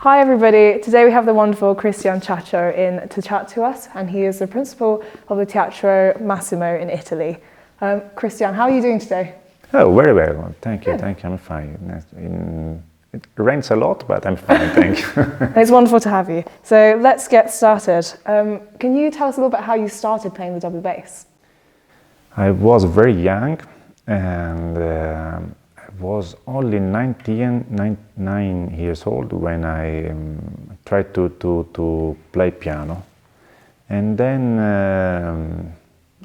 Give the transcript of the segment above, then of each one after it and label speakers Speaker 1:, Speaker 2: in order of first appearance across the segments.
Speaker 1: Hi everybody, today we have the wonderful Ciaccio in to chat to us, and he is the principal of the Teatro Massimo in Italy. Christian, how are you doing today?
Speaker 2: Oh, very well, thank you, I'm fine. It rains a lot, but I'm fine, thank you.
Speaker 1: It's wonderful to have you. So let's get started. Can you tell us a little bit how you started playing the double bass?
Speaker 2: I was very young, and I was only 9 years old when I tried to play piano. And then,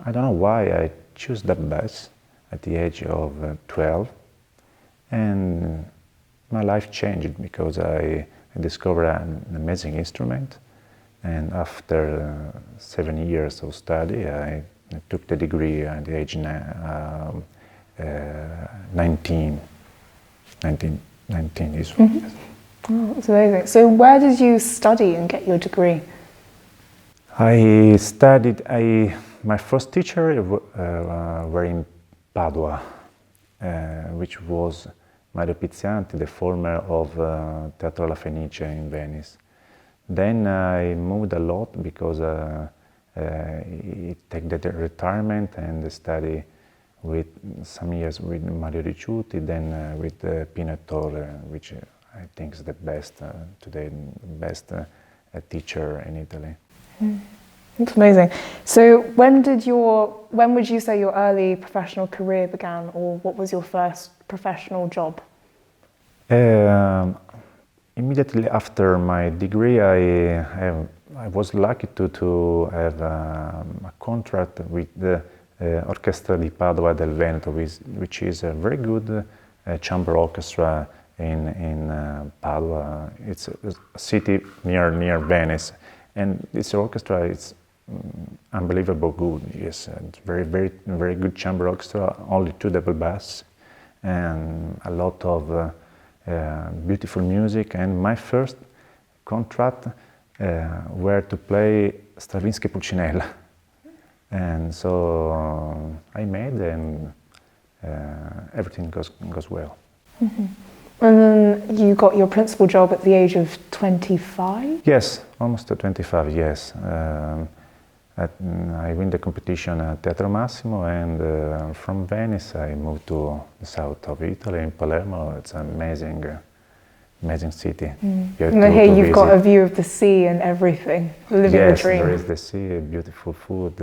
Speaker 2: I don't know why, I chose the bass at the age of 12. And my life changed because I discovered an amazing instrument. And after 7 years of study, I took the degree at the age 19 is
Speaker 1: yes. Oh, that's amazing. So where did you study and get your degree?
Speaker 2: I studied, my first teacher were in Padua, which was Mario Pizzanti, the former of Teatro La Fenice in Venice. Then I moved a lot because he took the retirement and study with some years with Mario Ricciuti, then with Pino Torre, which I think is the best today, best teacher in Italy.
Speaker 1: That's amazing. So when would you say your early professional career began, or what was your first professional job?
Speaker 2: Immediately after my degree, I was lucky to have a contract with the Orchestra di Padova del Veneto, which is a very good chamber orchestra in Padova. It's a city near Venice, and this orchestra is unbelievable good. Yes, it's very good chamber orchestra. Only 2 double bass, and a lot of beautiful music. And my first contract were to play Stravinsky Pulcinella. And so I made, and everything goes well.
Speaker 1: Mm-hmm. And then you got your principal job at the age of 25?
Speaker 2: Yes, almost 25, yes. I win the competition at Teatro Massimo, and from Venice I moved to the south of Italy, in Palermo. It's an amazing city.
Speaker 1: And here you've got a view of the sea and everything, living the dream.
Speaker 2: Yes, there is the sea, beautiful food,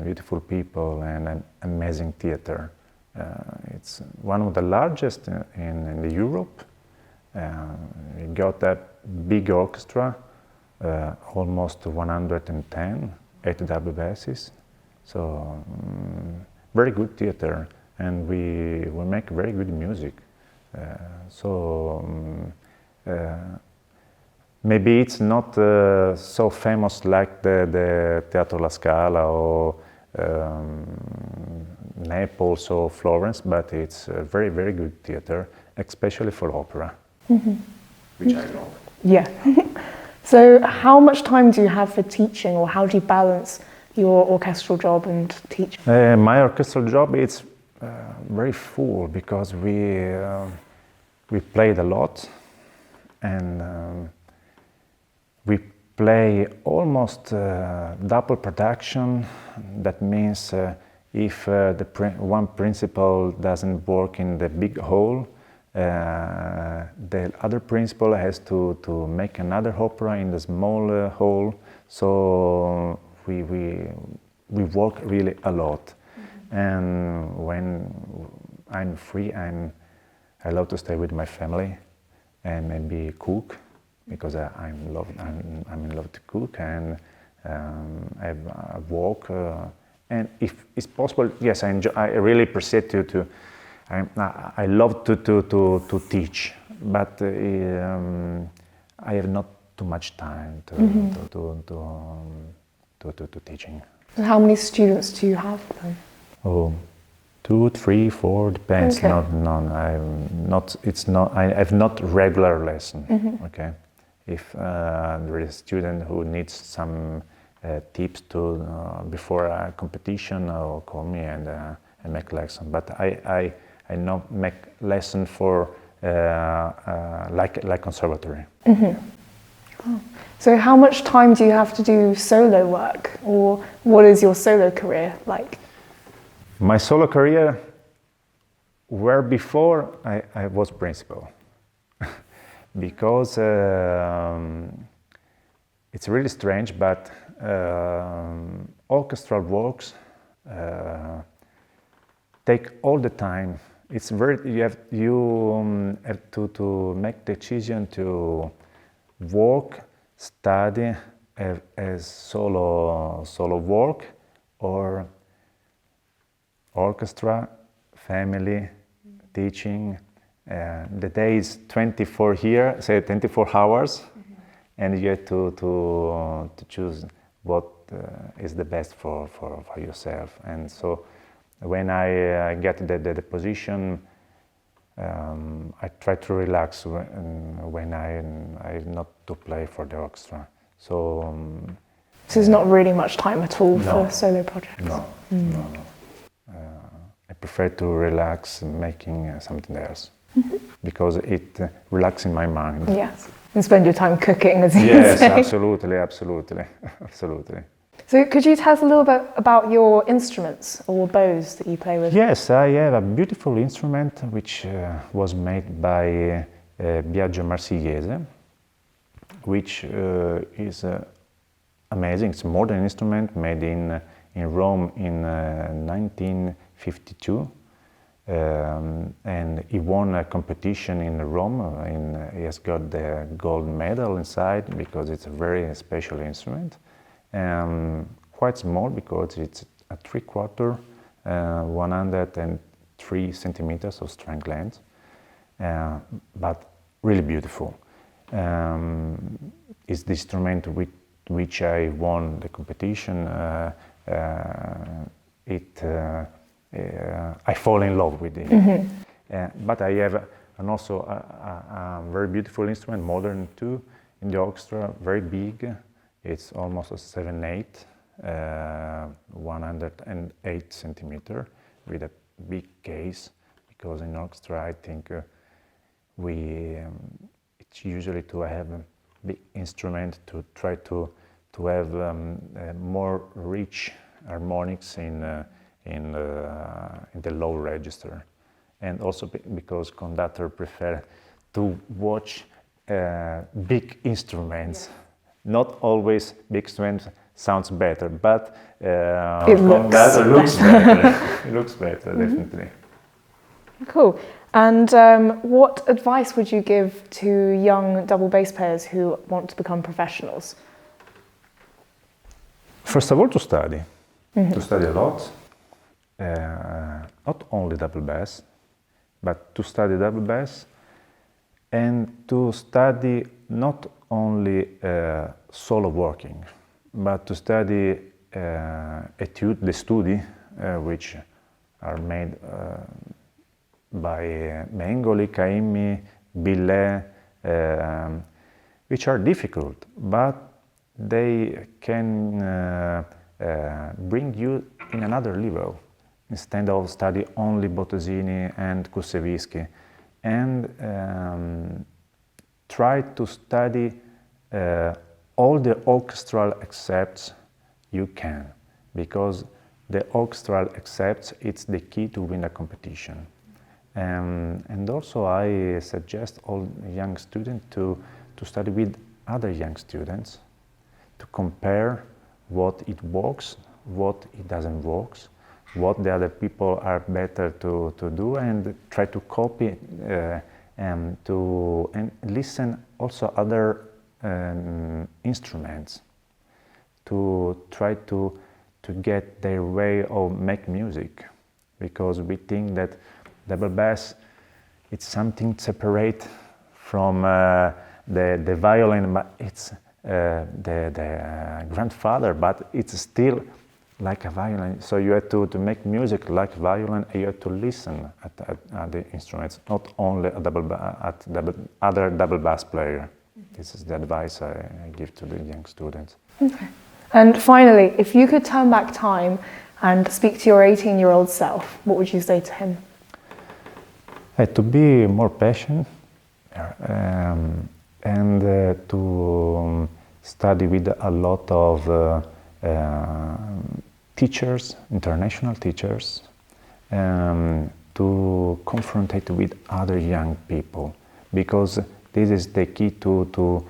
Speaker 2: beautiful people, and an amazing theater. It's one of the largest in Europe. We got that big orchestra, almost 110, 8 double basses. So very good theater, and we make very good music. Maybe it's not so famous like the Teatro La Scala or Naples or Florence, but it's a very good theater, especially for opera, which I love.
Speaker 1: Yeah. So how much time do you have for teaching, or how do you balance your orchestral job and teaching?
Speaker 2: My orchestral job is very full because we played a lot, and we play almost double production. That means if one principal doesn't work in the big hall, the other principal has to make another opera in the small hall. So we work really a lot. And when I'm free, I love to stay with my family and maybe cook, because I'm in love to cook, and I walk, and if it's possible, yes, I really appreciate I love to teach, but I have not too much time to teaching.
Speaker 1: And how many students do you have then?
Speaker 2: Oh, 2, 3, 4, depends.
Speaker 1: Okay.
Speaker 2: I have not regular lesson. Okay, if there is a student who needs some tips before a competition, or call me and make lesson. But I not make lesson for like conservatory.
Speaker 1: So how much time do you have to do solo work, or what is your solo career like?
Speaker 2: My solo career, where before I was principal, because it's really strange, but orchestral works take all the time. It's very you have to make decision to work, study as solo work, or orchestra, family, teaching. The day is 24 here, say 24 hours, and you have to choose what is the best for yourself. And so when I get the position, I try to relax when I not to play for the orchestra. So
Speaker 1: there's not really much time at all for solo projects.
Speaker 2: No. I prefer to relax making something else because it relaxes my mind.
Speaker 1: Yes, and spend your time cooking, as you say.
Speaker 2: Yes, absolutely.
Speaker 1: So could you tell us a little bit about your instruments or bows that you play with?
Speaker 2: Yes, I have a beautiful instrument which was made by Biagio Marsigliese, which is amazing. It's a modern instrument made in Rome in 1952, and he won a competition in Rome. He has got the gold medal inside because it's a very special instrument. Quite small because it's a 3/4, 103 centimeters of string length, but really beautiful. It's the instrument with which I won the competition. I fall in love with it. But I have also a very beautiful instrument, modern too, in the orchestra, very big. It's almost a 7/8, 108 centimeter, with a big case, because in orchestra I think it's usually to have a big instrument to try to have more rich harmonics in the low register, and also because conductor prefer to watch big instruments. Not always big instruments sounds better, but conductor looks better. It looks better, definitely.
Speaker 1: Cool. And what advice would you give to young double bass players who want to become professionals?
Speaker 2: First of all, to study. To study a lot. Not only double bass, but to study double bass, and to study not only solo working, but to study etude, the studi, which are made by Mengoli, Caimmi, Billet, which are difficult, but they can bring you in another level, instead of study only Bottesini and Kusevisky, and try to study all the orchestral accepts you can, because the orchestral accepts, it's the key to win a competition. And also I suggest all young students to study with other young students, to compare what it works, what it doesn't work, what the other people are better to do, and try to copy and listen also other instruments, to try to get their way of make music, because we think that double bass it's something separate from the violin, but it's the grandfather, but it's still like a violin. So you have to make music like violin, and you have to listen at the instruments, not only at other double bass player. This is the advice I give to the young students.
Speaker 1: Okay. And finally, if you could turn back time and speak to your 18-year-old self, what would you say to him?
Speaker 2: To be more patient, and to study with a lot of teachers, international teachers, to confront it with other young people, because this is the key to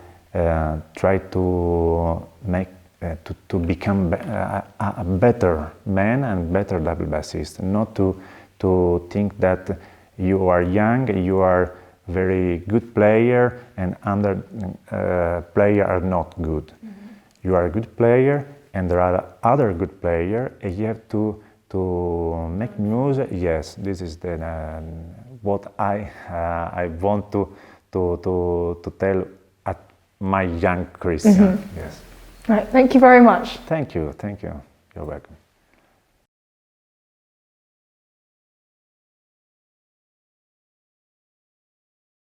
Speaker 2: try to make to become a better man and better double bassist. Not to think that you are young, you are very good player, and other player are not good. Mm-hmm. You are a good player, and there are other good player, and you have to make music. Yes, this is the what I want to tell at my young Christian. Mm-hmm. Yes.
Speaker 1: Right. Thank you very much.
Speaker 2: Thank you. You're welcome.